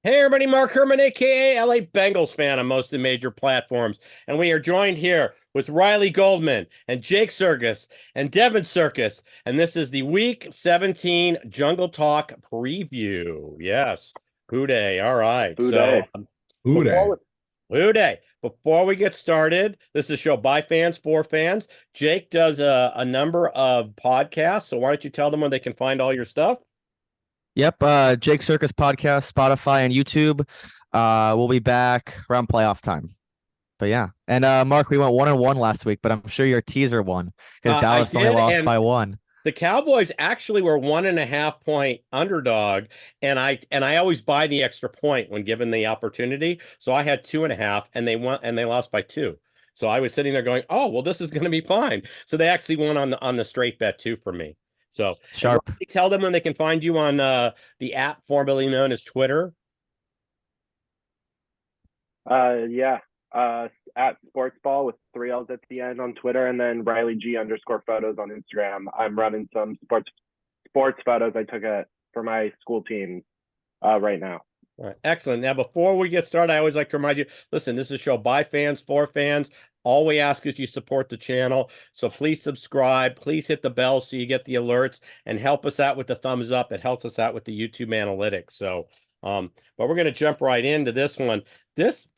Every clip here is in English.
Hey everybody, Mark Herman, aka LA Bengals fan on most of the major platforms. And we are joined here with Riley Goldman and Jake Circus and Devin Circus. And this is the Week 17 Jungle Talk preview. Yes, Poo Day. All right. Boo day. Who Before day? we, Poo Day. Before we get started, this is a show by fans, for fans. Jake does a number of podcasts. So why don't you tell them where they can find all your stuff? Yep, Jake Circus podcast, Spotify and YouTube. We'll be back around playoff time. But yeah. And Mark, we went 1-1 last week, but I'm sure your teaser won because I Dallas only did, lost and by one. the Cowboys actually were 1.5 point underdog, and I always buy the extra point when given the opportunity. So I had 2.5, and they won and they lost by two. So I was sitting there going, "Oh, well, this is going to be fine." So they actually won on the straight bet too for me. So and Sharp. Robbie, tell them when they can find you on the app formerly known as Twitter. Yeah. At sportsball with three L's at the end on Twitter, and then Riley G_photos on Instagram. I'm running some sports photos I took for my school team right now. All right, excellent. Now, before we get started, I always like to remind you, listen, this is a show by fans, for fans. All we ask is you support the channel. So please subscribe. Please hit the bell so you get the alerts and help us out with the thumbs up. It helps us out with the YouTube analytics. So, but we're going to jump right into this one. This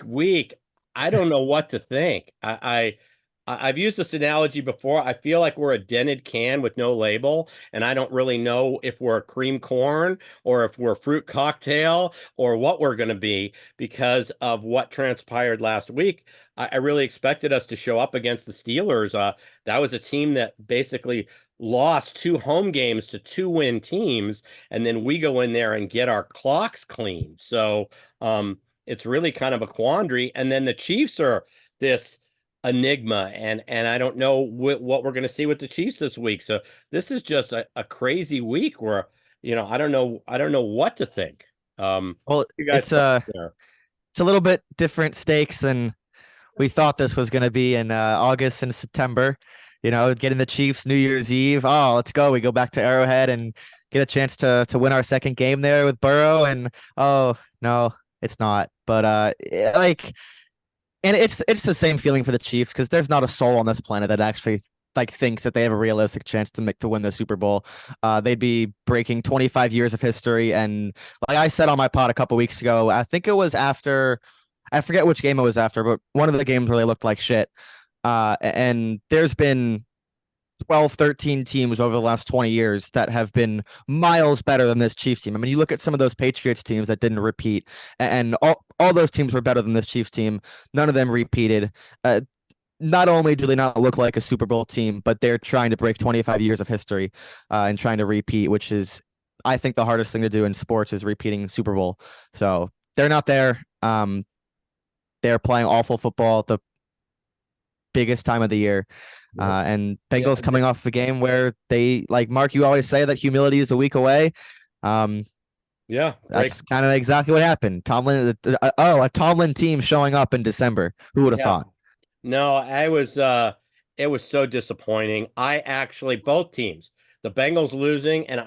week, I don't know what to think. I've used this analogy before. I feel like we're a dented can with no label, and I don't really know if we're a cream corn or if we're a fruit cocktail or what we're going to be because of what transpired last week. I really expected us to show up against the Steelers. That was a team that basically lost two home games to two-win teams, and then we go in there and get our clocks cleaned. So it's really kind of a quandary. And then the Chiefs are this enigma, and I don't know what we're going to see with the Chiefs this week. So this is just a crazy week where I don't know what to think. Well, You guys it's a little bit different stakes than we thought this was going to be in August and September. Getting the Chiefs New Year's Eve. Oh, let's go. We go back to Arrowhead and get a chance to win our second game there with Burrow. And oh no, it's not. But and it's the same feeling for the Chiefs because there's not a soul on this planet that actually thinks that they have a realistic chance to win the Super Bowl. They'd be breaking 25 years of history. And like I said on my pod a couple weeks ago, I think it was after, I forget which game it was after, but one of the games where they looked like shit. And there's been 12, 13 teams over the last 20 years that have been miles better than this Chiefs team. I mean, you look at some of those Patriots teams that didn't repeat, and all those teams were better than this Chiefs team. None of them repeated. Not only do they not look like a Super Bowl team, but they're trying to break 25 years of history and trying to repeat, which is, I think, the hardest thing to do in sports is repeating Super Bowl. So they're not there. They're playing awful football at the biggest time of the year. And Bengals coming off a game where they, like Mark, you always say that humility is a week away. That's kind of exactly what happened. A Tomlin team showing up in December. Who would have thought? No, it was so disappointing. Both teams, the Bengals losing, and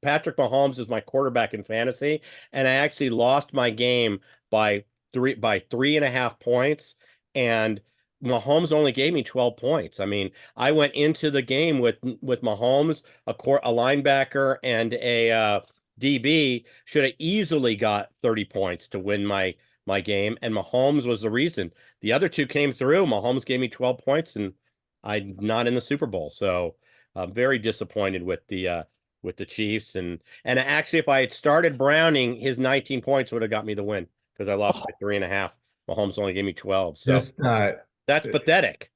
Patrick Mahomes is my quarterback in fantasy, and I actually lost my game by 3.5 points, and Mahomes only gave me 12 points. I mean, I went into the game with Mahomes, a linebacker, and a DB should have easily got 30 points to win my game, and Mahomes was the reason. The other two came through. Mahomes gave me 12 points, and I'm not in the Super Bowl. So I'm very disappointed with the Chiefs. And actually, if I had started Browning, his 19 points would have got me the win because I lost by 3.5. Mahomes only gave me 12. So that's pathetic.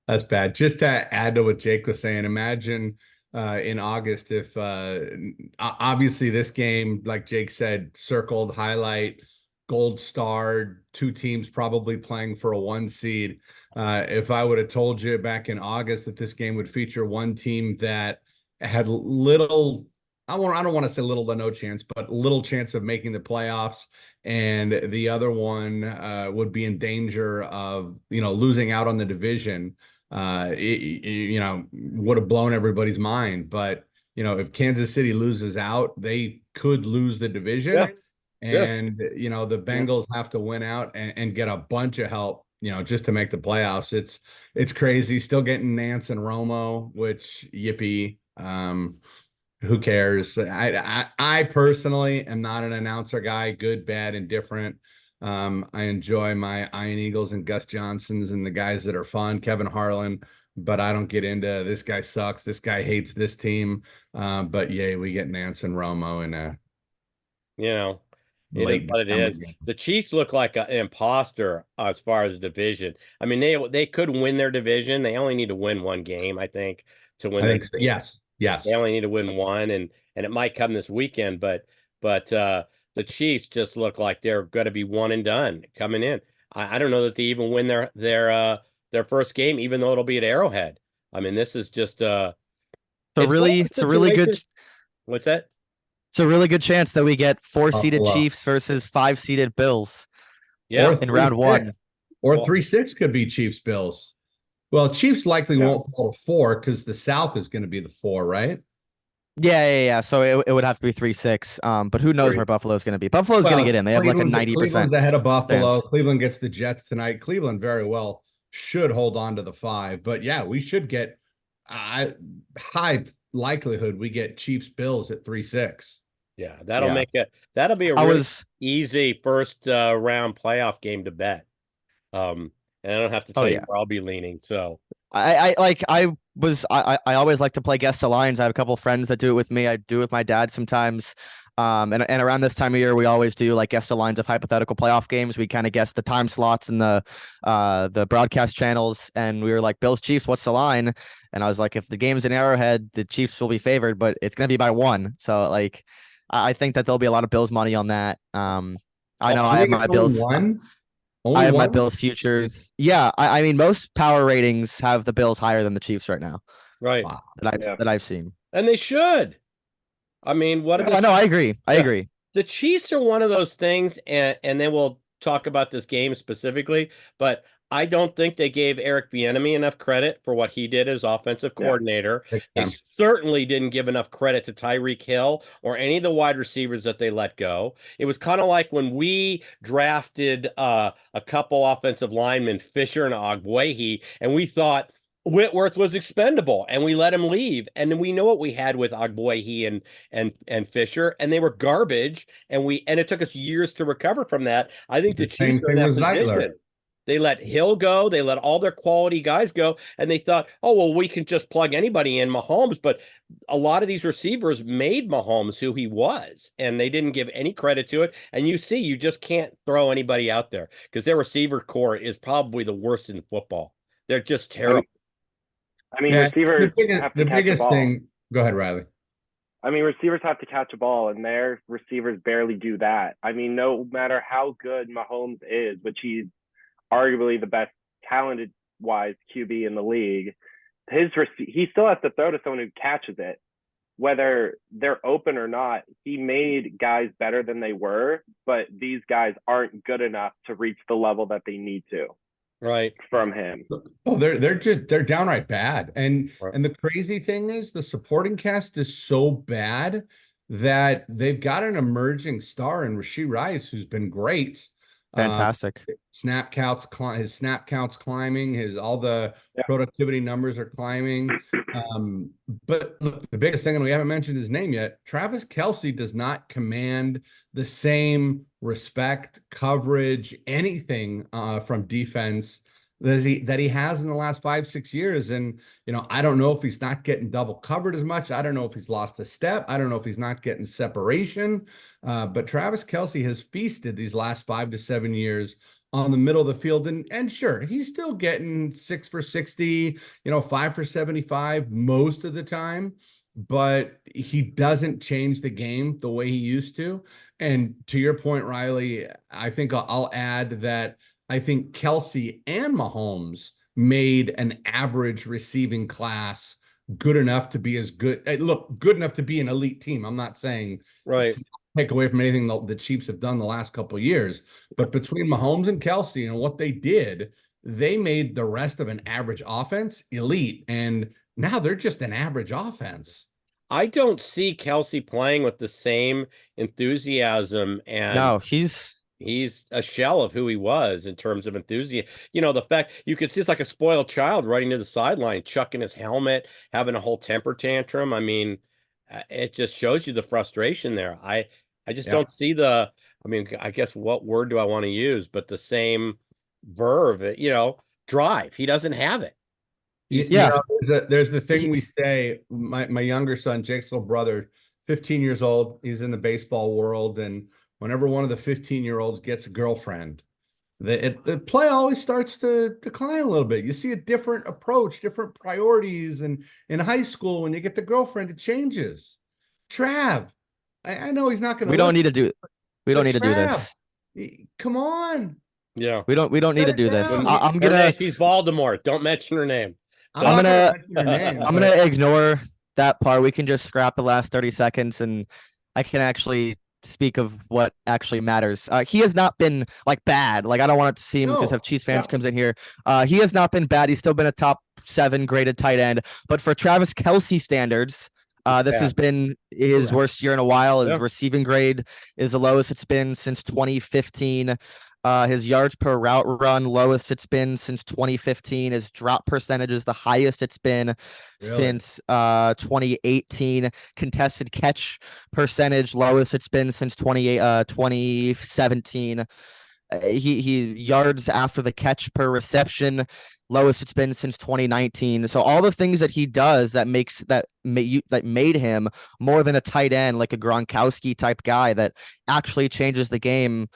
That's bad. Just to add to what Jake was saying, imagine in August if obviously this game, like Jake said, circled, highlight, gold starred, two teams probably playing for a 1 seed. If I would have told you back in August that this game would feature one team that had little, I don't want to say little to no chance, but little chance of making the playoffs, and the other one would be in danger of losing out on the division, would have blown everybody's mind. But if Kansas City loses out, they could lose the division. Yeah. And, the Bengals have to win out and get a bunch of help, just to make the playoffs. It's crazy. Still getting Nance and Romo, which yippee. Who cares? I personally am not an announcer guy, good, bad, and different. I enjoy my Iron Eagles and Gus Johnsons and the guys that are fun, Kevin Harlan, but I don't get into this guy sucks, this guy hates this team. But yay, we get Nance and Romo in a it is late what it December is. game. The Chiefs look like an imposter as far as division. I mean, they could win their division. They only need to win one game, I think, to win. I think so. Yes. They only need to win one, and it might come this weekend. But the Chiefs just look like they're going to be one and done coming in. I don't know that they even win their first game, even though it'll be at Arrowhead. I mean, this is just it's a really good. What's that? It's a really good chance that we get 4-seeded Buffalo. Chiefs versus 5-seeded Bills. Yeah, in round 1. Or 3-6 could be Chiefs Bills. Well, Chiefs likely won't fall to 4 because the South is going to be the 4, right? Yeah. So it would have to be 3-6. But who knows where Buffalo's going to be? Buffalo's going to get in. They have like a 90%. Cleveland's ahead of Buffalo. chance. Cleveland gets the Jets tonight. Cleveland very well should hold on to the 5. But yeah, we should get high likelihood we get Chiefs Bills at 3-6. Yeah, that'll be a really easy first round playoff game to bet. And I don't have to tell you where I'll be leaning. So I always like to play guess the lines. I have a couple of friends that do it with me. I do it with my dad sometimes. And around this time of year, we always do like guess the lines of hypothetical playoff games. We kind of guess the time slots and the broadcast channels. And we were like, Bills Chiefs, what's the line? And I was like, if the game's in Arrowhead, the Chiefs will be favored, but it's going to be by 1. So like, I think that there'll be a lot of Bills money on that. I know I have my Bills. I have my Bills futures. Yeah, I mean, most power ratings have the Bills higher than the Chiefs right now. Right. Wow. That I've seen. And they should. I mean, what? No, I agree. I agree. The Chiefs are one of those things, and then we'll talk about this game specifically, but I don't think they gave Eric Bieniemy enough credit for what he did as offensive coordinator. They certainly didn't give enough credit to Tyreek Hill or any of the wide receivers that they let go. It was kind of like when we drafted a couple offensive linemen, Fisher and Ogbuehi, and we thought Whitworth was expendable, and we let him leave. And then we know what we had with Ogbuehi and Fisher, and they were garbage. And it took us years to recover from that. I think the Chiefs are in that position. They let Hill go. They let all their quality guys go. And they thought, oh, well, we can just plug anybody in Mahomes. But a lot of these receivers made Mahomes who he was, and they didn't give any credit to it. And you just can't throw anybody out there because their receiver core is probably the worst in football. They're just terrible. I mean, receivers have to the catch biggest a ball. thing. Go ahead, Riley. I mean, receivers have to catch a ball, and their receivers barely do that. I mean, no matter how good Mahomes is, which he's arguably the best talented-wise QB in the league, he still has to throw to someone who catches it. Whether they're open or not, he made guys better than they were, but these guys aren't good enough to reach the level that they need to. Right. From him. Oh, they're downright bad. And the crazy thing is the supporting cast is so bad that they've got an emerging star in Rashee Rice who's been great. Fantastic. His snap counts climbing, all the productivity numbers are climbing. But look, the biggest thing, and we haven't mentioned his name yet, Travis Kelce does not command the same respect, coverage, anything from defense that he has in the last 5-6 years. And, I don't know if he's not getting double covered as much. I don't know if he's lost a step. I don't know if he's not getting separation. But Travis Kelce has feasted these last 5 to 7 years on the middle of the field. And sure, he's still getting 6 for 60, 5 for 75 most of the time, but he doesn't change the game the way he used to. And to your point, Riley, I think I'll add that I think Kelce and Mahomes made an average receiving class good enough to be as good. Look, good enough to be an elite team. I'm not saying to take away from anything the Chiefs have done the last couple of years, but between Mahomes and Kelce and what they did, they made the rest of an average offense elite. And now they're just an average offense. I don't see Kelce playing with the same enthusiasm, and No, he's a shell of who he was in terms of enthusiasm. The fact you could see it's like a spoiled child running to the sideline, chucking his helmet, having a whole temper tantrum. I mean, it just shows you the frustration there. I just Yeah. don't see I mean, I guess what word do I want to use, but the same verve, drive. He doesn't have it. Yeah. There's the thing we say. My younger son, Jake's little brother, 15 years old. He's in the baseball world, and whenever one of the 15-year-olds gets a girlfriend, the play always starts to decline a little bit. You see a different approach, different priorities, and in high school, when you get the girlfriend, it changes. Trav, I know he's not going to. we don't need to do we don't but need to do Trav, this. come on, Yeah. We don't need shut to it do this. down. I'm Her name, gonna she's Voldemort. Don't mention her name. I'm I'm not gonna gonna mention her name. I'm gonna ignore that part. We can just scrap the last 30 seconds and I can actually speak of what actually matters. He has not been like bad. Like I don't want it to seem because No. if Chiefs fans Yeah. comes in here, he has not been bad. He's still been a top 7 graded tight end. But for Travis Kelce standards, this has been his Correct. worst year in a while. His Yeah. receiving grade is the lowest it's been since 2015. His yards per route run lowest it's been since 2015. His drop percentage is the highest it's been Really? since 2018. Contested catch percentage lowest it's been since 2017. He yards after the catch per reception lowest it's been since 2019. So all the things that he does that made him more than a tight end, like a Gronkowski type guy that actually changes the game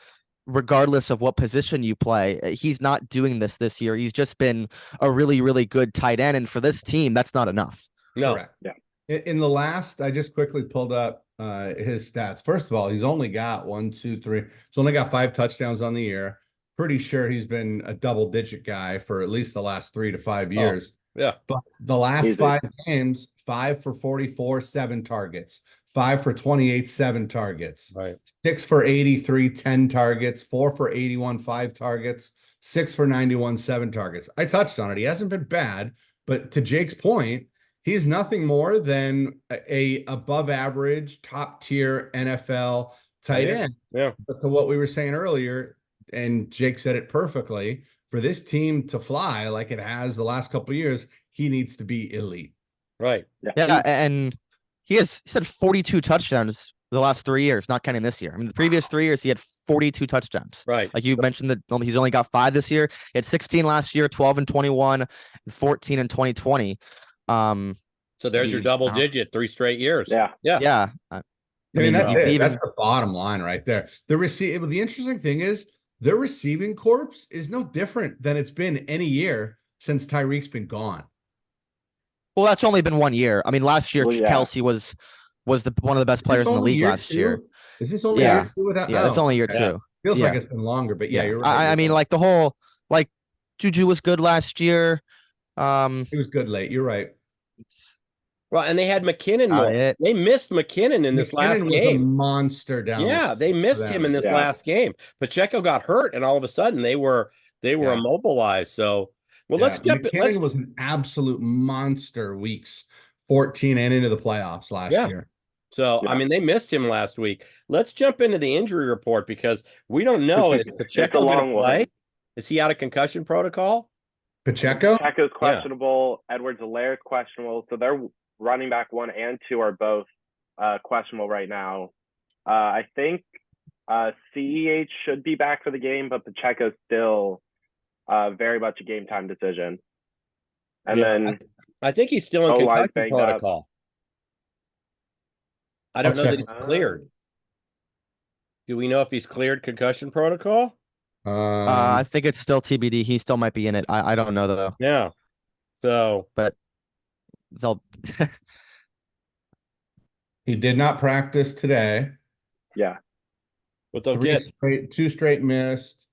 regardless of what position you play. He's not doing this year. He's just been a really, really good tight end. And for this team, that's not enough. No. Correct. Yeah. In the last, I just quickly pulled up his stats. First of all, he's only got 1, 2, 3. He's only got 5 touchdowns on the year. Pretty sure he's been a double-digit guy for at least the last 3 to 5 years. Yeah. But the last Easy. 5 games, 5 for 44, 7 targets. 5 for 28, 7 targets. Right. 6 for 83, 10 targets. 4 for 81, 5 targets. 6 for 91, 7 targets. I touched on it. He hasn't been bad, but to Jake's point, he's nothing more than a above average, top tier NFL tight end. Yeah. But to what we were saying earlier, and Jake said it perfectly, for this team to fly like it has the last couple of years, he needs to be elite. Right. Yeah. And he said 42 touchdowns the last 3 years, not counting this year. I mean, the previous 3 years, he had 42 touchdowns. Right. Like you mentioned that he's only got 5 this year. He had 16 last year, 12 and 21, and 14 in 2020. So there's your double digit 3 straight years. Yeah. Yeah. Yeah. I mean, that's you it. even- That's the bottom line right there. The interesting thing is their receiving corps is no different than it's been any year since Tyreek's been gone. Well, that's only been 1 year. I mean, last year Well, yeah. Kelce was one of the best players in the league last year. Is this only Yeah. year 2 without? Yeah, that's only year yeah. 2. Feels yeah. like it's been longer, but yeah, you're right. I mean, like the whole Juju was good last year. He was good late. You're right. Well, and they had McKinnon more. it. They missed McKinnon in this last McKinnon was a game. monster down. Yeah, they missed them. him in this Yeah. last game. Pacheco got hurt, and all of a sudden they were Yeah. immobilized. So, well, let's jump. McKinnon was an absolute monster weeks 14 and into the playoffs last Yeah. year. So, Yeah. I mean, they missed him last week. Let's jump into the injury report because we don't know. Is Pacheco going long to play? one. Is he out of concussion protocol? Pacheco? Pacheco's questionable. Edwards-Alaire's questionable. So their running back 1 and 2 are both questionable right now. I think CEH should be back for the game, but Pacheco's still very much a game time decision. And Yeah, then I think he's still in O-line's concussion banged up. protocol. I don't I'll know that check. he's cleared. Do we know if he's cleared concussion protocol? I think it's still TBD. He still might be in it. I don't know though. Yeah. So, They'll He did not practice today. yeah, but they'll get 2 straight missed.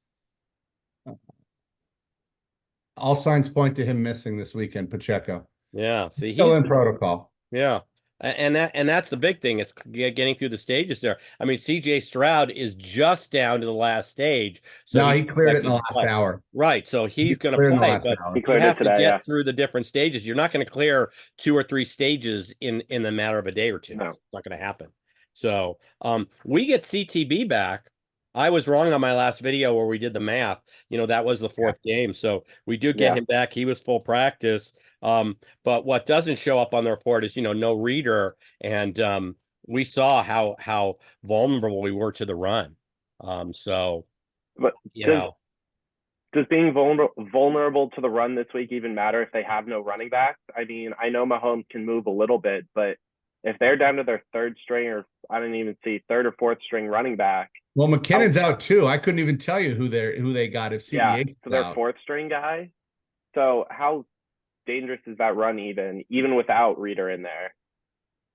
All signs point to him missing this weekend, Pacheco. yeah. See, Still he's in protocol. yeah. And that's the big thing. It's getting through the stages there. I mean, CJ Stroud is just down to the last stage, so No, he's he cleared it in expected the to last play. hour. Right, so He he's going to cleared in the play, last but hour. He you cleared it have to today, get yeah. through the different stages. You're not going to clear 2 or 3 stages in a matter of a day or two. No. It's not going to happen. So, we get CTB back. I was wrong on my last video where we did the math. That was the 4th game. So we do get Yeah. him back. He was full practice. But what doesn't show up on the report is, no reader. And we saw how vulnerable we were to the run. So, But you does know, does being vulnerable to the run this week even matter if they have no running backs? I mean, I know Mahomes can move a little bit, but if they're down to their 3rd string, or I didn't even see 3rd or 4th string running back. Well, McKinnon's out too. I couldn't even tell you who they got if CEH is So their out. 4th string guy. So how dangerous is that run even without Reader in there?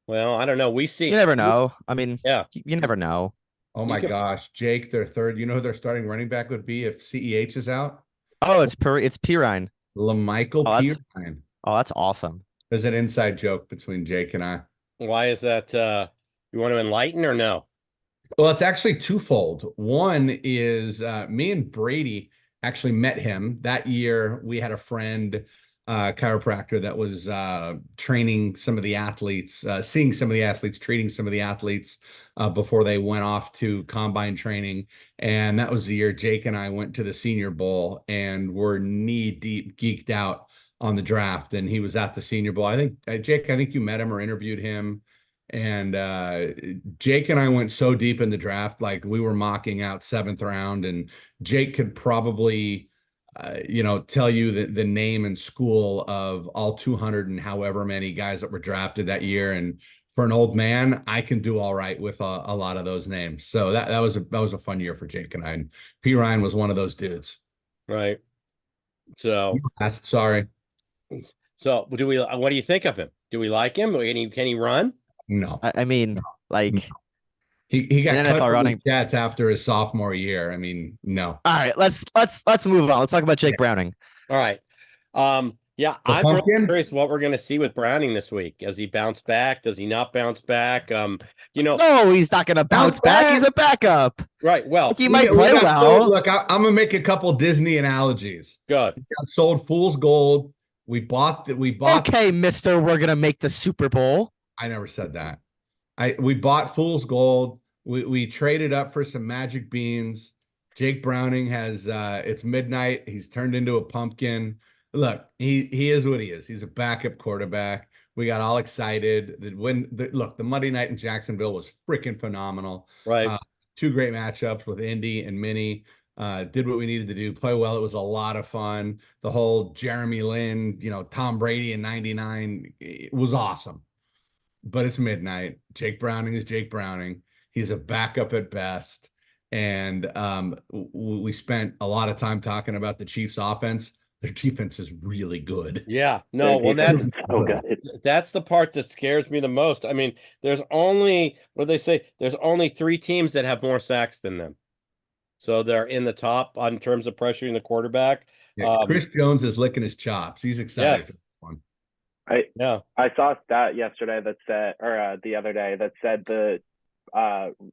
well, I don't know. We see. You never know. I mean, Yeah. you never know. Oh my gosh, Jake, their 3rd. You know who their starting running back would be if CEH is out? Oh, it's Pirine. LaMichael Oh, that's- Pirine. Oh, that's awesome. There's an inside joke between Jake and I. Why is that? You want to enlighten or no? Well, it's actually twofold. One is me and Brady actually met him that year. We had a friend, chiropractor, that was training some of the athletes, seeing some of the athletes, treating some of the athletes before they went off to combine training. And that was the year Jake and I went to the Senior Bowl and were knee deep geeked out on the draft. And he was at the Senior Bowl. I think, Jake, I think you met him or interviewed him. And Jake and I went so deep in the draft, like we were mocking out 7th round, and Jake could probably, tell you the name and school of all 200 and however many guys that were drafted that year. And for an old man, I can do all right with a lot of those names. So that was a fun year for Jake and I. And P. Ryan was one of those dudes. Right. So, Sorry. So what do you think of him? Do we like him? Can he run? No. I mean, like he got an cut NFL from running. the Jets after his sophomore year. I mean, no. All right, let's move on. Let's talk about Jake Browning. All right. Yeah, The I'm really pumpkin? curious what we're going to see with Browning this week. Does he bounce back? Does he not bounce back? No, he's not going to bounce back. He's a backup. Right. Well, Like, he might play well. sold. Look, I'm gonna make a couple Disney analogies. good. We got sold Fool's Gold. We bought. Okay, Mister, we're gonna make the Super Bowl. I never said that. We bought Fool's Gold. We traded up for some magic beans. Jake Browning has it's midnight. He's turned into a pumpkin. Look, he is what he is. He's a backup quarterback. We got all excited. The Monday night in Jacksonville was freaking phenomenal. Right. 2 great matchups with Indy and Minnie. Did what we needed to do, play well. It was a lot of fun. The whole Jeremy Lin, Tom Brady in '99, it was awesome. But it's midnight. Jake Browning is Jake Browning. He's a backup at best. And we spent a lot of time talking about the Chiefs' offense. Their defense is really good. Yeah. No, well, that's so good. that's the part that scares me the most. I mean, there's only, what do they say? There's only 3 teams that have more sacks than them. So they're in the top on terms of pressuring the quarterback. Yeah, Chris Jones is licking his chops. He's excited. Yes. I saw a stat yesterday that said, or the other day that said that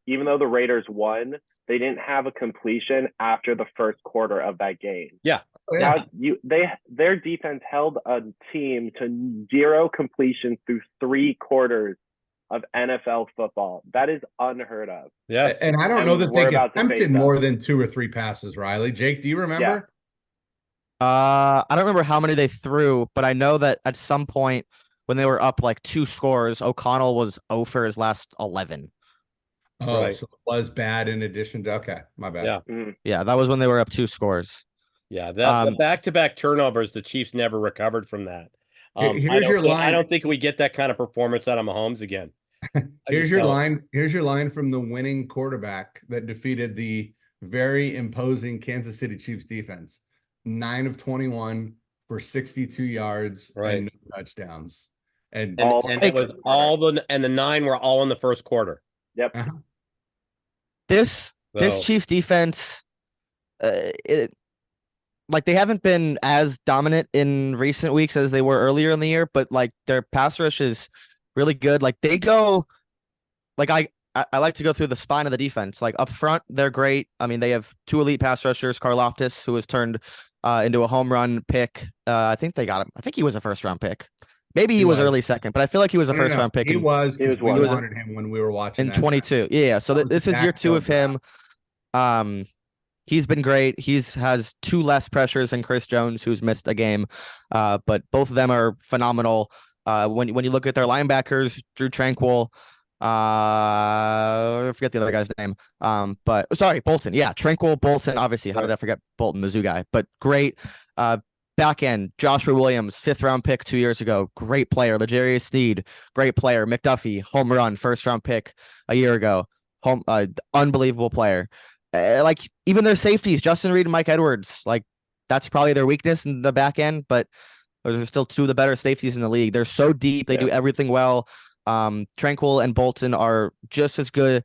even though the Raiders won, they didn't have a completion after the first quarter of that game. Yeah. Oh, yeah. Now their defense held a team to 0 completions through 3 quarters of NFL football. That is unheard of. Yes. And I don't know that they we're about to attempted face more them. than 2 or 3 passes, Riley. Jake, do you remember? I don't remember how many they threw, but I know that at some point when they were up like 2 scores, O'Connell was 0 for his last 11. Oh, Right. so it was bad in addition to, okay, my bad. Yeah. Yeah, that was when they were up 2 scores. Yeah, the back-to-back turnovers, the Chiefs never recovered from that. Here's your line. I don't think we get that kind of performance out of Mahomes again. Here's your line. Here's your line from the winning quarterback that defeated the very imposing Kansas City Chiefs defense. 9 of 21 for 62 yards and no touchdowns. And it was the 9 were all in the first quarter. Yep. This Chiefs defense, like they haven't been as dominant in recent weeks as they were earlier in the year, but like their pass rush is really good. Like they go, like I like to go through the spine of the defense. Like up front, they're great. I mean, they have two elite pass rushers, Karlaftis, who was turned into a home run pick. I think they got him. I think he was a first round pick. Maybe he was early second, but I feel like he was a first round pick. He was He because was we one. wanted him when we were watching in that. 22. Yeah. So That was this the is year Dak 2 of Hill him. He's been great. He's has 2 less pressures than Chris Jones, who's missed a game. But both of them are phenomenal. When you look at their linebackers, Drew Tranquil, I forget the other guy's name. But sorry, Bolton. Yeah, Tranquil, Bolton. Obviously, how did I forget Bolton, Mizzou guy? But great. Back end, Joshua Williams, 5th round pick 2 years ago. Great player. L'Jarius Sneed, great player. McDuffie, home run, 1st round pick a year ago. Unbelievable player. Like even their safeties, Justin Reed and Mike Edwards, like that's probably their weakness in the back end, but those are still 2 of the better safeties in the league. They're so deep, they do everything well. Tranquil and Bolton are just as good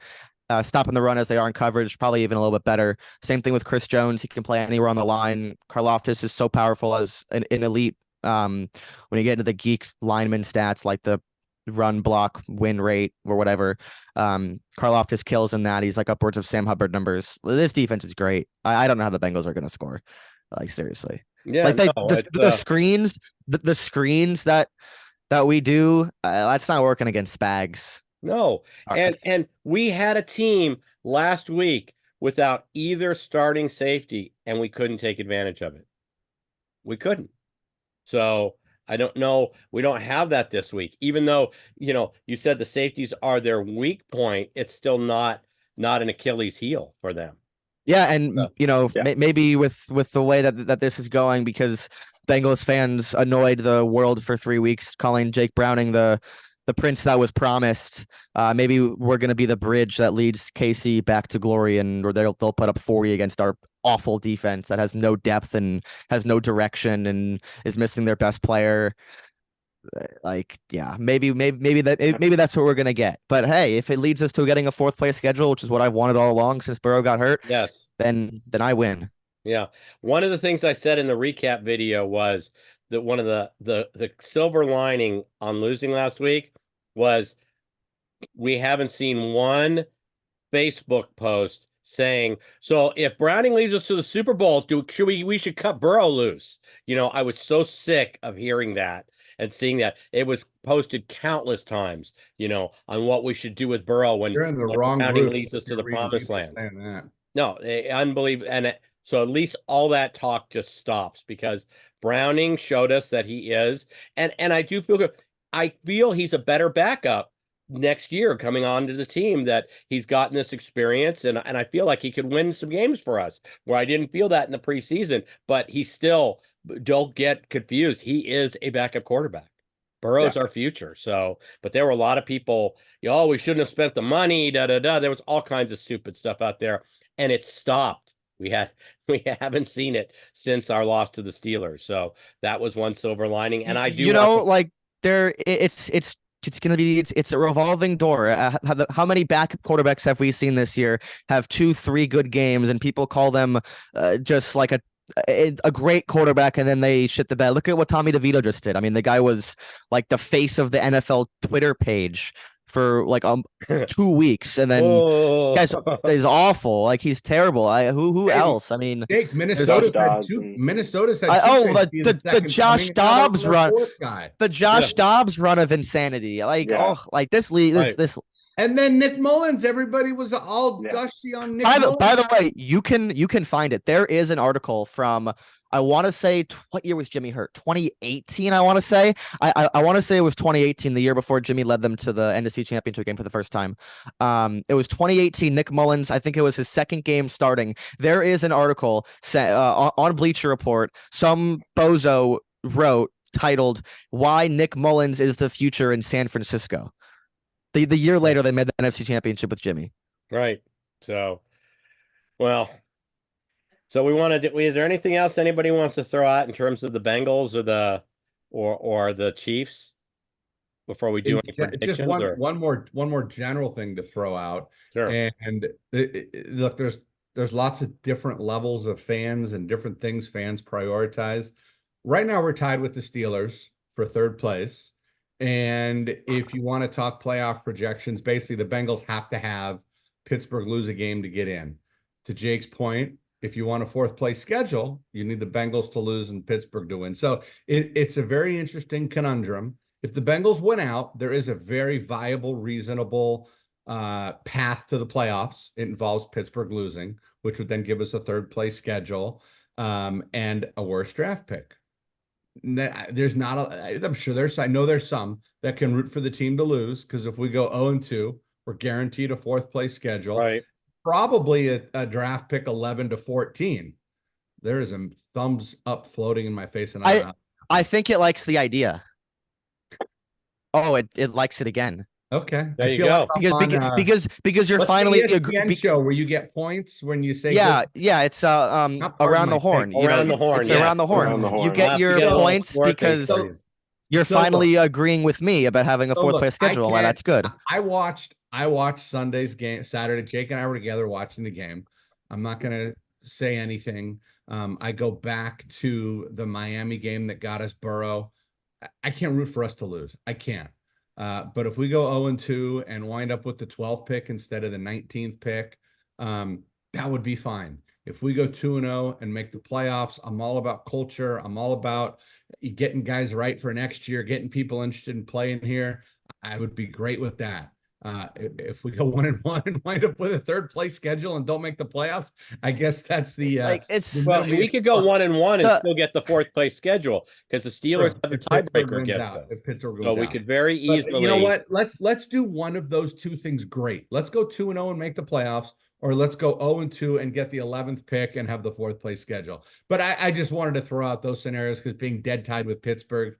stopping the run as they are in coverage, probably even a little bit better. Same thing with Chris Jones. He can play anywhere on the line. Karlaftis is so powerful as an elite. When you get into the geek lineman stats like the run block win rate or whatever, Karlaftis kills in that. He's like upwards of Sam Hubbard numbers. This defense is great. I don't know how the Bengals are going to score. Like seriously, Yeah, the screens, the screens that we do, that's not working against Spags. No. And we had a team last week without either starting safety, and we couldn't take advantage of it. We couldn't. So I don't know. We don't have that this week, even though, you said the safeties are their weak point. It's still not an Achilles heel for them. Yeah, and maybe with the way that this is going, because Bengals fans annoyed the world for 3 weeks, calling Jake Browning the prince that was promised. Maybe we're going to be the bridge that leads KC back to glory, and they'll put up 40 against our awful defense that has no depth and has no direction and is missing their best player. Like, yeah, maybe that's what we're gonna get. But hey, if it leads us to getting a 4th place schedule, which is what I've wanted all along since Burrow got hurt, yes, then I win. Yeah. One of the things I said in the recap video was that one of the silver lining on losing last week was we haven't seen one Facebook post saying, so if Browning leads us to the Super Bowl, we should cut Burrow loose. I was so sick of hearing that and seeing that. It was posted countless times, on what we should do with Burrow when You're in the wrong Browning group leads us to the promised land. No, unbelievable. So at least all that talk just stops because Browning showed us that he is, and I do feel good. I feel he's a better backup next year coming on to the team, that he's gotten this experience, and I feel like he could win some games for us where I didn't feel that in the preseason, but he still, don't get confused, he is a backup quarterback. Burrow's our future. So, but there were a lot of people, we shouldn't have spent the money, There was all kinds of stupid stuff out there, and it stopped. We haven't seen it since our loss to the Steelers. So that was one silver lining. And I do, it's going to be, it's a revolving door. How many backup quarterbacks have we seen this year have 2-3 good games and people call them just like a great quarterback, and then they shit the bed? Look at what Tommy DeVito just did. I mean, the guy was like the face of the NFL Twitter page for like 2 weeks, and then guys is awful. Like, he's terrible. Who else? I mean, Jake, Minnesota's had the Josh Dobbs run, the Josh Dobbs run of insanity. Like this league, this. And then Nick Mullins, everybody was all gushy on Nick Mullins. By the way, you can find it. There is an article from, I want to say, what year was Jimmy hurt? 2018, I want to say. I want to say it was 2018, the year before Jimmy led them to the NFC Championship game for the first time. It was 2018. Nick Mullins, I think it was his 2nd game starting. There is an article on Bleacher Report. Some bozo wrote, titled, "Why Nick Mullins is the Future in San Francisco." The year later, they made the NFC Championship with Jimmy. Right. So, well, so is there anything else anybody wants to throw out in terms of the Bengals or the Chiefs before we do any predictions? Just one more general thing to throw out. Sure. And look, there's lots of different levels of fans and different things fans prioritize. Right now, we're tied with the Steelers for 3rd place. And if you want to talk playoff projections, basically the Bengals have to have Pittsburgh lose a game to get in. To Jake's point, if you want a fourth place schedule, you need the Bengals to lose and Pittsburgh to win. So it's a very interesting conundrum. If the Bengals win out, there is a very viable, reasonable path to the playoffs. It involves Pittsburgh losing, which would then give us a third place schedule and a worse draft pick. There's not I'm sure I know there's some that can root for the team to lose, because if we go 0-2, we're guaranteed a fourth place schedule. Right. Probably a draft pick 11 to 14. There is a thumbs up floating in my face, and I think it likes the idea. Oh, it likes it again. Okay. There you go. what's Because you're finally the ESPN show where you get points when you say it's around the horn. Around the horn. It's around the horn. Around the horn. You get your points because you're finally agreeing with me about having a fourth place schedule. Why that's good. I watched Sunday's game Saturday. Jake and I were together watching the game. I'm not gonna say anything. I go back to the Miami game that got us Burrow. I can't root for us to lose. I can't. But if we go 0-2 and wind up with the 12th pick instead of the 19th pick, that would be fine. If we go 2-0 and make the playoffs, I'm all about culture. I'm all about getting guys right for next year, getting people interested in playing here. I would be great with that. If we go 1-1 and wind up with a third place schedule and don't make the playoffs, I guess that's the we could go 1-1 and still get the fourth place schedule, because the Steelers have the tiebreaker against us. If Pittsburgh goes so we out. could very easily. You know what? Let's do one of those two things. Great. Let's go 2-0 and make the playoffs, or let's go 0-2 and get the 11th pick and have the fourth place schedule. But I just wanted to throw out those scenarios because being dead tied with Pittsburgh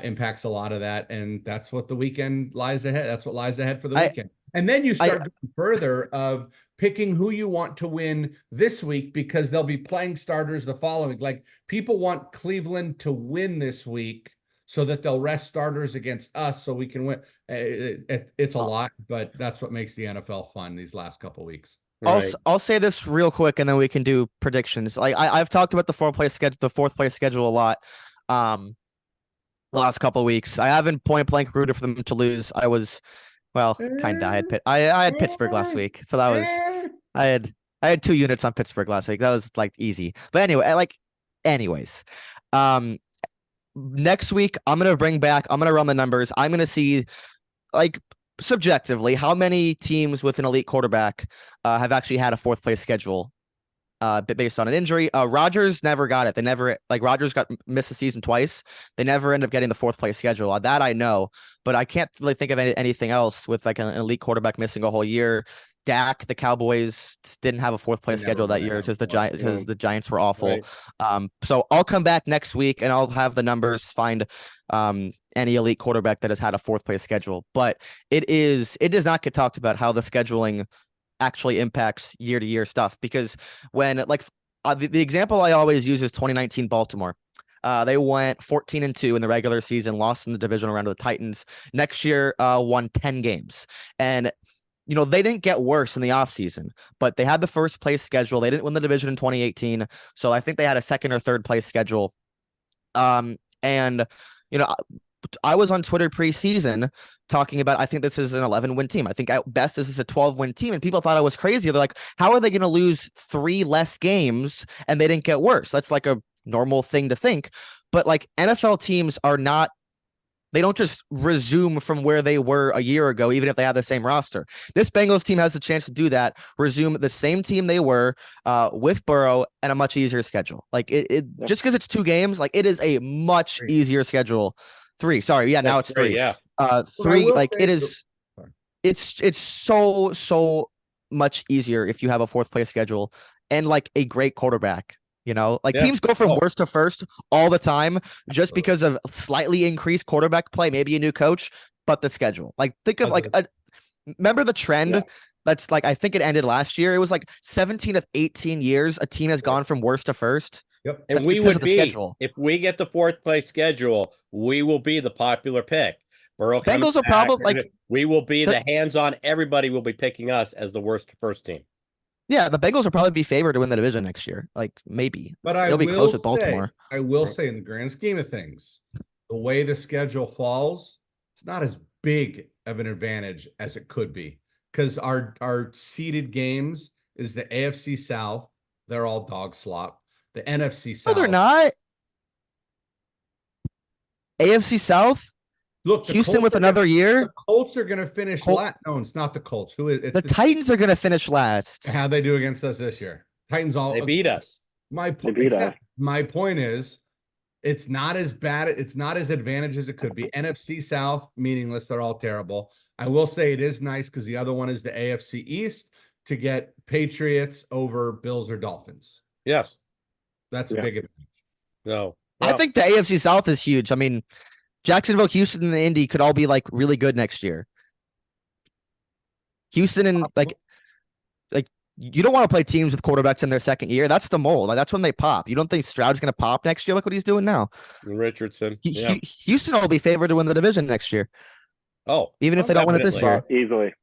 impacts a lot of that, and that's what the weekend lies ahead. That's what lies ahead for the weekend. And then you start going further of picking who you want to win this week, because they'll be playing starters the following. Like, people want Cleveland to win this week so that they'll rest starters against us so we can win. It's a lot, but that's what makes the NFL fun these last couple of weeks. Right. I'll say this real quick, and then we can do predictions. Like I've talked about the fourth place schedule a lot. The last couple of weeks, I haven't point blank rooted for them to lose. I was, kind of. I had Pittsburgh last week, so that was I had 2 units on Pittsburgh last week. That was like easy. But anyway, anyways, next week I'm gonna run the numbers. I'm gonna see, like, subjectively, how many teams with an elite quarterback have actually had a fourth place schedule based on an injury. Rodgers never got it. Rodgers missed the season twice. They never end up getting the fourth place schedule. That I know, but I can't really think of anything else with like an elite quarterback missing a whole year. Dak, the Cowboys didn't have a fourth place schedule that year because the Giants were awful. Right. So I'll come back next week and I'll have the numbers, find any elite quarterback that has had a fourth place schedule. But it does not get talked about how the scheduling actually impacts year-to-year stuff, because when the example I always use is 2019 Baltimore. They went 14-2 in the regular season, lost in the divisional round to the Titans. Next year, won 10 games. And they didn't get worse in the offseason, but they had the first place schedule. They didn't win the division in 2018. So I think they had a second or third place schedule. I was on Twitter preseason talking about, I think this is an 11-win team. I think at best this is a 12-win team. And people thought I was crazy. They're like, how are they going to lose 3 less games and they didn't get worse? That's like a normal thing to think. But like, NFL teams they don't just resume from where they were a year ago, even if they have the same roster. This Bengals team has a chance to do that, resume the same team they were with Burrow and a much easier schedule. Like just because it's 2 games, like it is a much easier schedule. 3. Sorry. Yeah. Now it's 3. Yeah. 3. Like it is. It's so much easier if you have a fourth place schedule and like a great quarterback. Teams go from worst to first all the time just because of slightly increased quarterback play, maybe a new coach, but the schedule. Like think of remember the trend? Yeah. That's like, I think it ended last year. It was like 17 of 18 years a team has gone from worst to first. Yep. And we would be, if we get the fourth place schedule, we will be the popular pick. Bengals are probably we will be the hands-on. Everybody will be picking us as the worst first team. Yeah, the Bengals will probably be favored to win the division next year. Like maybe, but it'll be close with Baltimore. I will say, in the grand scheme of things, the way the schedule falls, it's not as big of an advantage as it could be because our seeded games is the AFC South. They're all dog slop. The NFC No, they're South. not. AFC South, Look, the Houston Colts with are gonna, another year. the Colts are going to finish Col- last. No, it's not the Colts. Who is it's The Titans are going to finish last. How they do against us this year? Titans all They beat us. My They point. beat us. My point is, it's not as bad. It's not as advantage as it could be. NFC South meaningless. They're all terrible. I will say it is nice because the other one is the AFC East to get Patriots over Bills or Dolphins. Yes. That's a Yeah. big advantage. No. I think the AFC South is huge. I mean, Jacksonville, Houston, and Indy could all be like really good next year. Houston and like you don't want to play teams with quarterbacks in their second year. That's the mold. Like, that's when they pop. You don't think Stroud's going to pop next year? Look what he's doing now. Richardson. Yeah. Houston will be favored to win the division next year, Oh, even if they don't win it this definitely. year. Easily.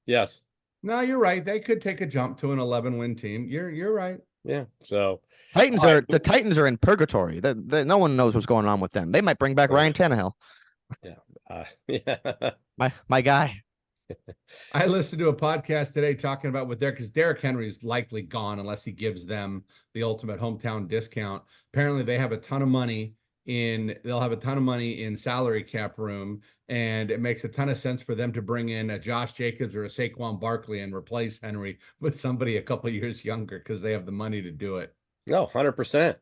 Yes. No, you're right. They could take a jump to an 11-win team. You're right. Yeah. So The Titans are in purgatory. No one knows what's going on with them. They might bring back Ryan Tannehill. yeah. My guy. I listened to a podcast today talking about what because Derrick Henry is likely gone unless he gives them the ultimate hometown discount. Apparently, they'll have a ton of money in salary cap room, and it makes a ton of sense for them to bring in a Josh Jacobs or a Saquon Barkley and replace Henry with somebody a couple of years younger because they have the money to do it. No, 100%.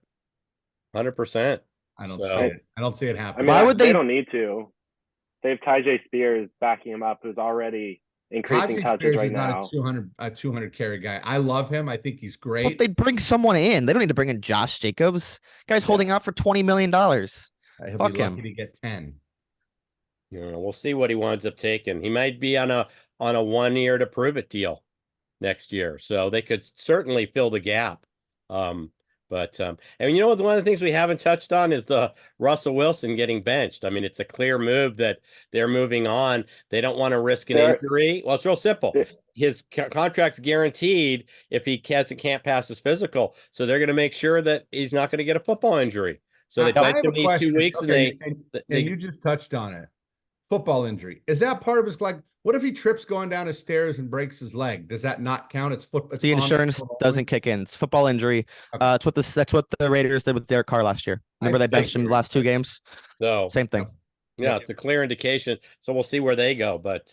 100%. I don't see it. I don't see it I happening. mean, Why would they they- don't need to. They have Tajay Spears backing him up, who's already increasing Tajay touches Spears right is now. not a 200 carry guy. I love him. I think he's great. But they'd bring someone in. They don't need to bring in Josh Jacobs. Guy's holding out for $20 million. He'll Fuck be lucky him. to get 10. We'll see what he winds up taking. He might be on a 1 year to prove it deal next year. So they could certainly fill the gap. And one of the things we haven't touched on is the Russell Wilson getting benched. I mean, it's a clear move that they're moving on. They don't want to risk an injury. Well, it's real simple. His contract's guaranteed if he can't pass his physical. So they're going to make sure that he's not going to get a football injury. So they benched him these 2 weeks, and you just touched on it. Football injury. Is that part of his what if he trips going down his stairs and breaks his leg? Does that not count? It's football. The insurance doesn't kick in. It's football injury. Okay. That's what the Raiders did with Derek Carr last year. Remember they benched him the last 2 games? So Same thing. Yeah, it's a clear indication. So we'll see where they go. But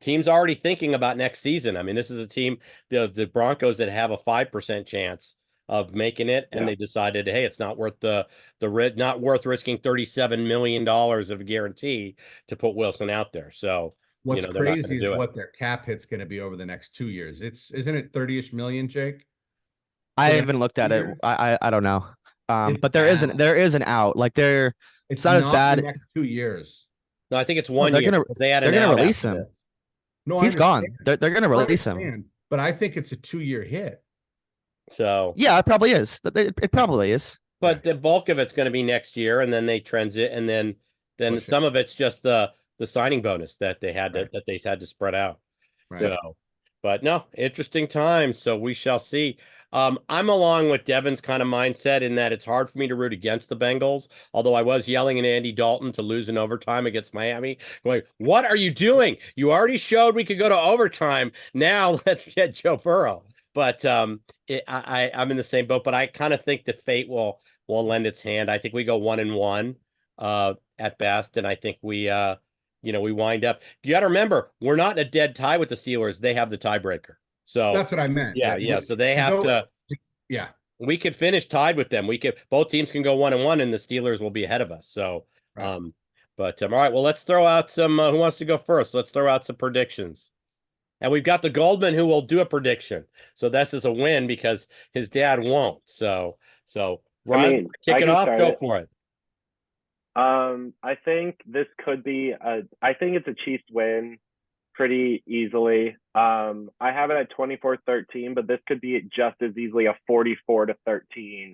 teams already thinking about next season. I mean, this is a team, the Broncos, that have a 5% chance of making it, and they decided, hey, it's not worth not worth risking $37 million of guarantee to put Wilson out there. So what's crazy is what their cap hit's going to be over the next 2 years. Isn't it 30-ish million, Jake? I haven't looked at it. I don't know. But there is an out. Like it's not as bad. The next 2 years. No, I think it's 1 year. They're gonna release him. No, he's gone. They're gonna release him. But I think it's a 2-year hit. So yeah, it probably is. It probably is. But the bulk of it's going to be next year, and then they transit, and then some of it's just the signing bonus that they had to spread out. Right. So, but no, interesting times. So we shall see. I'm along with Devin's kind of mindset in that it's hard for me to root against the Bengals, although I was yelling at Andy Dalton to lose in overtime against Miami, going, "What are you doing? You already showed we could go to overtime. Now let's get Joe Burrow." But I'm in the same boat, but I kind of think that fate will lend its hand. I think we go 1-1 at best, and I think we wind up. You got to remember, we're not in a dead tie with the Steelers. They have the tiebreaker. So that's what I meant. Yeah. So they have to. Yeah. We could finish tied with them. Both teams can go 1-1, and the Steelers will be ahead of us. So, right. All right. Well, let's throw out some. Who wants to go first? Let's throw out some predictions. And we've got the Goldman who will do a prediction. So this is a win because his dad won't. So Ryan, kick it off. Go for it. I think this could be I think it's a Chiefs win pretty easily. I have it at 24-13, but this could be just as easily a 44-13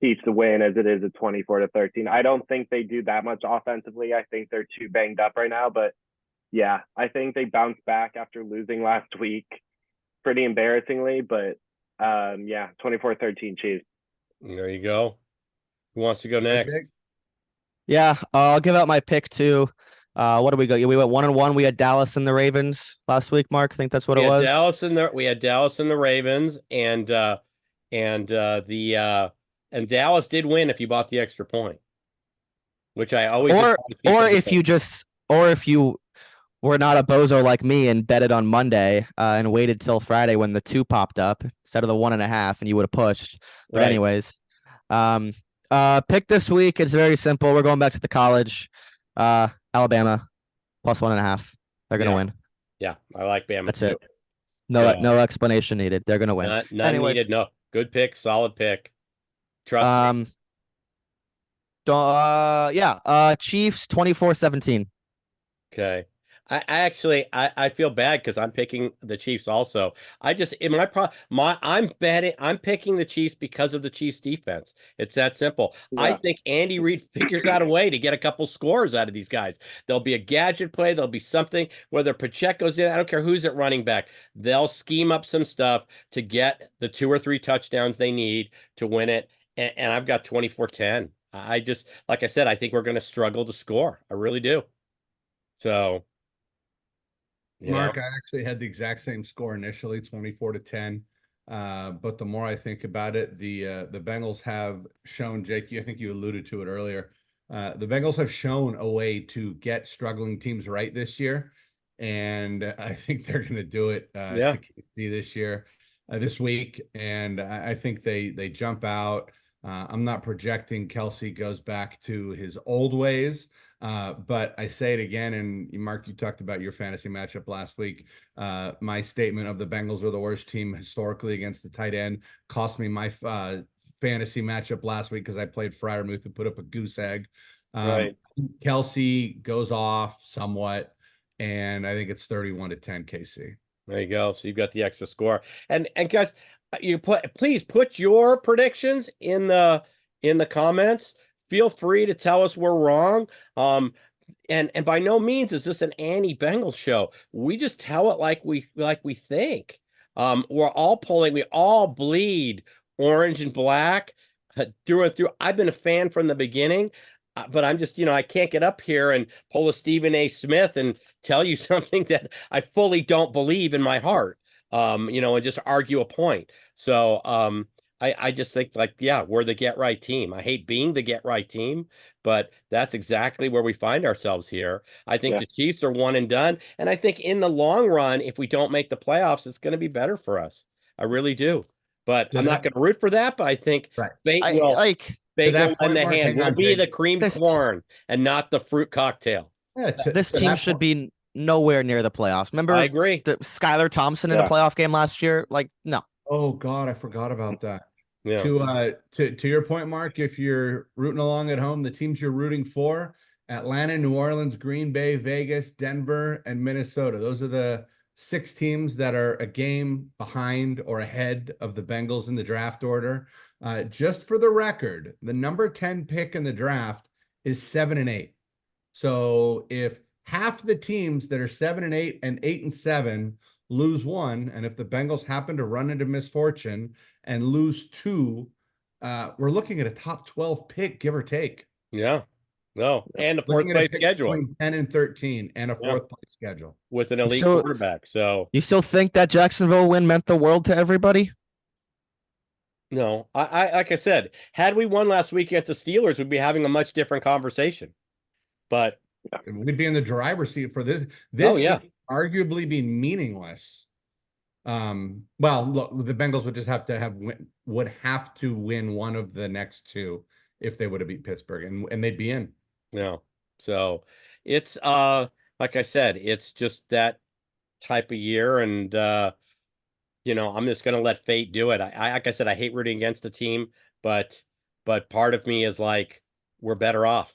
Chiefs win as it is a 24-13. I don't think they do that much offensively. I think they're too banged up right now, but yeah, I think they bounced back after losing last week pretty embarrassingly, but 24-13 Chiefs. There you go. Who wants to go next? Yeah, I'll give out my pick too. What do we go? We went 1-1. We had Dallas and the Ravens last week, Mark. I think that's what We it had was. we had Dallas and the Ravens, and Dallas did win if you bought the extra point, which I always Or advise people to do. or if you were not a bozo like me and bet it on Monday and waited till Friday when the 2 popped up instead of the 1.5, and you would have pushed. But Right. anyways, pick this week. It's very simple. We're going back to the college. Alabama plus 1.5. They're gonna Yeah. win. Yeah, I like Bama That's too. it. No, So, no explanation needed. They're gonna win. none Anyways, needed. No, good pick, solid pick. Trust me. Chiefs 24-17. Okay. I feel bad because I'm picking the Chiefs also. I just in I'm picking the Chiefs because of the Chiefs defense. It's that simple. I Yeah. think Andy Reid figures out a way to get a couple scores out of these guys. There'll be a gadget play, there'll be something, whether Pacheco's in, I don't care who's at running back. They'll scheme up some stuff to get the 2 or 3 touchdowns they need to win it. And I've got 24-10. I just, like I said, I think we're going to struggle to score. I really do. So, Mark, I actually had the exact same score initially, 24-10. But the more I think about it, the Bengals have shown, Jake, I think you alluded to it earlier. The Bengals have shown a way to get struggling teams right this year, and I think they're going to do it to KC this week. And I think they jump out. I'm not projecting Kelce goes back to his old ways. But I say it again, and Mark, you talked about your fantasy matchup last week. My statement of the Bengals are the worst team historically against the tight end cost me my fantasy matchup last week because I played Freiermuth and put up a goose egg. right. Kelce goes off somewhat, and I think it's 31-10 KC. There you go. So you've got the extra score. And guys, please put your predictions in the comments. Feel free to tell us we're wrong. And by no means is this an anti-Bengals show. We just tell it like we think. We all bleed orange and black through and through. I've been a fan from the beginning, but I'm just, I can't get up here and pull a Stephen A. Smith and tell you something that I fully don't believe in my heart. And just argue a point. So, I just think we're the get right team. I hate being the get right team, but that's exactly where we find ourselves here. I think the Chiefs are one and done. And I think in the long run, if we don't make the playoffs, it's going to be better for us. I really do. But I'm not going to root for that, but I think fate will lend the hand. We'll be the creamed corn and not the fruit cocktail. Yeah, this team should be nowhere near the playoffs. Remember, I agree. The Skylar Thompson in a playoff game last year? Like, no. Oh God, I forgot about that. Yeah. To your point, Mark, if you're rooting along at home, the teams you're rooting for: Atlanta, New Orleans, Green Bay, Vegas, Denver, and Minnesota. Those are the 6 teams that are a game behind or ahead of the Bengals in the draft order. Just for the record, the number 10 pick in the draft is 7-8. So if half the teams that are 7-8 and 8-7 lose one, and if the Bengals happen to run into misfortune and lose 2, we're looking at a top 12 pick, give or take. Yeah. No, and a fourth place schedule. 10 and 13 and a fourth place schedule. With an elite quarterback. So you still think that Jacksonville win meant the world to everybody? No. I like I said, had we won last week at the Steelers, we'd be having a much different conversation. But we'd be in the driver's seat for this. This could arguably be meaningless. Well, look, the Bengals would just have to win one of the next 2 if they would have beat Pittsburgh, and they'd be in. Yeah. So it's like I said, it's just that type of year, and I'm just gonna let fate do it. I like I said, I hate rooting against the team, but part of me is like, we're better off.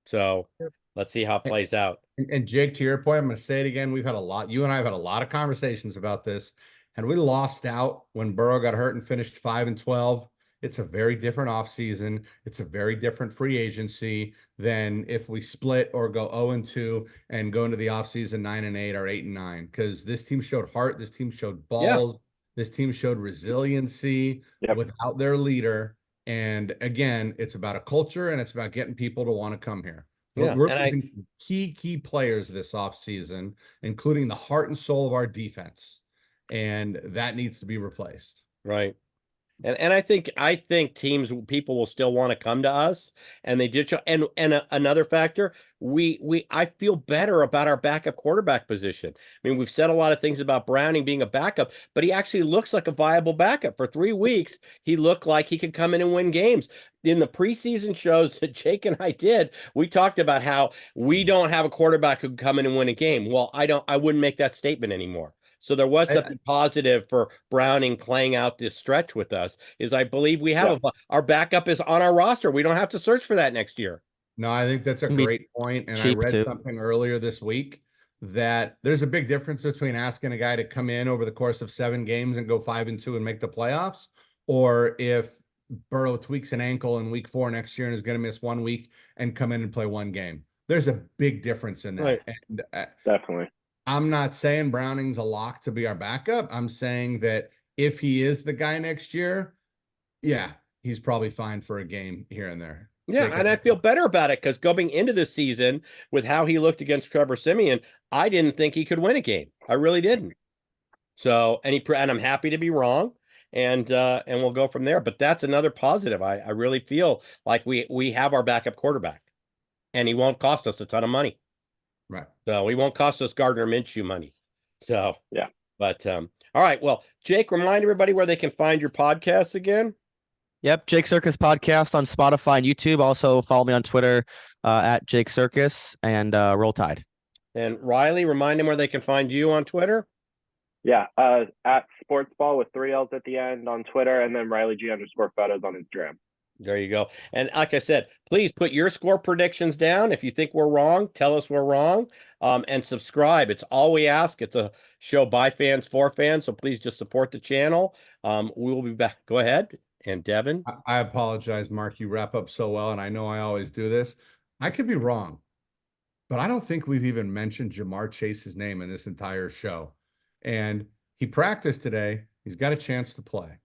So let's see how it plays out. And Jake, to your point, I'm going to say it again. You and I have had a lot of conversations about this. Had we lost out when Burrow got hurt and finished 5-12, it's a very different offseason. It's a very different free agency than if we split or go 0-2 and go into the offseason 9-8 or 8-9. Because this team showed heart. This team showed balls. This team showed resiliency without their leader. And again, it's about a culture, and it's about getting people to want to come here. Yeah, We're and losing key players this offseason, including the heart and soul of our defense, and that needs to be replaced. right. And I think people will still want to come to us, and they did show. And another factor, I feel better about our backup quarterback position. I mean, we've said a lot of things about Browning being a backup, but he actually looks like a viable backup. For 3 weeks, he looked like he could come in and win games. In the preseason shows that Jake and I did, we talked about how we don't have a quarterback who can come in and win a game. Well, I wouldn't make that statement anymore. So there was something positive for Browning playing out this stretch with us. Is I believe we have our backup is on our roster. We don't have to search for that next year. No, I think that's a Be great point. And I cheap read too. something earlier this week that there's a big difference between asking a guy to come in over the course of 7 games and go 5-2 and make the playoffs, or if Burrow tweaks an ankle in week 4 next year and is going to miss 1 week and come in and play 1 game. There's a big difference in that. Right. And Definitely. I'm not saying Browning's a lock to be our backup. I'm saying that if he is the guy next year, yeah, he's probably fine for a game here and there. Yeah, and I feel better about it because going into the season with how he looked against Trevor Siemian, I didn't think he could win a game. I really didn't. So, and I'm happy to be wrong, and we'll go from there. But that's another positive. I really feel like we have our backup quarterback, and he won't cost us a ton of money. Right. So he won't cost us Gardner Minshew money. So yeah. But all right. Well, Jake, remind everybody where they can find your podcasts again. Yep, Jake Circus podcast on Spotify and YouTube. Also follow me on Twitter at Jake Circus and Roll Tide. And Riley, remind them where they can find you on Twitter. Yeah, at Sportsball with 3 L's at the end on Twitter, and then RileyG_photos on Instagram. There you go. And like I said, please put your score predictions down. If you think we're wrong, tell us we're wrong. And subscribe. It's all we ask. It's a show by fans for fans. So please just support the channel. We will be back. Go ahead. And Devin. I apologize, Mark. You wrap up so well, and I know I always do this. I could be wrong, but I don't think we've even mentioned Jamar Chase's name in this entire show. And he practiced today. He's got a chance to play.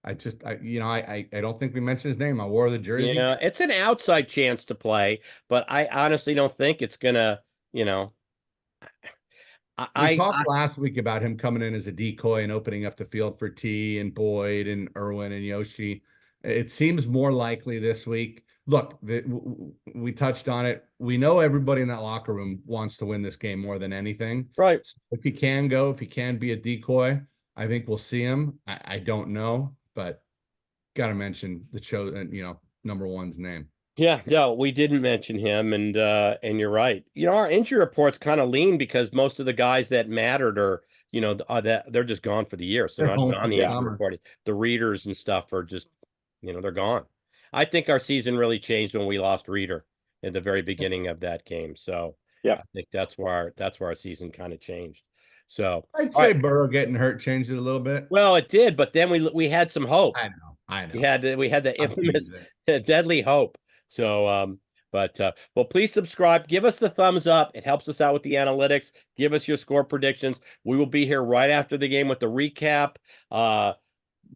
I don't think we mentioned his name. I wore the jersey. Yeah, it's an outside chance to play, but I honestly don't think it's gonna, we talked last week about him coming in as a decoy and opening up the field for T and Boyd and Irwin and Yoshi. It seems more likely this week. Look, we touched on it. We know everybody in that locker room wants to win this game more than anything. Right. So if he can be a decoy, I think we'll see him. I don't know, but got to mention the show, number one's name. Yeah, no, we didn't mention him, and you're right. Our injury report's kind of lean because most of the guys that mattered are, that they're just gone for the year. So they're not even on the injury report. The readers and stuff are just, they're gone. I think our season really changed when we lost Reader at the very beginning of that game. So yeah, I think that's where our season kind of changed. So I'd say Burrow getting hurt changed it a little bit. Well, it did, but then we had some hope. I know. We had the infamous deadly hope. So well, please subscribe. Give us the thumbs up. It helps us out with the analytics. Give us your score predictions. We will be here right after the game with the recap.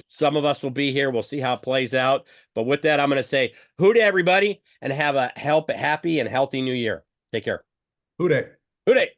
Some of us will be here. We'll see how it plays out. But with that, I'm going to say hoo to everybody and have a happy and healthy new year. Take care. Hoo day. Hoo day.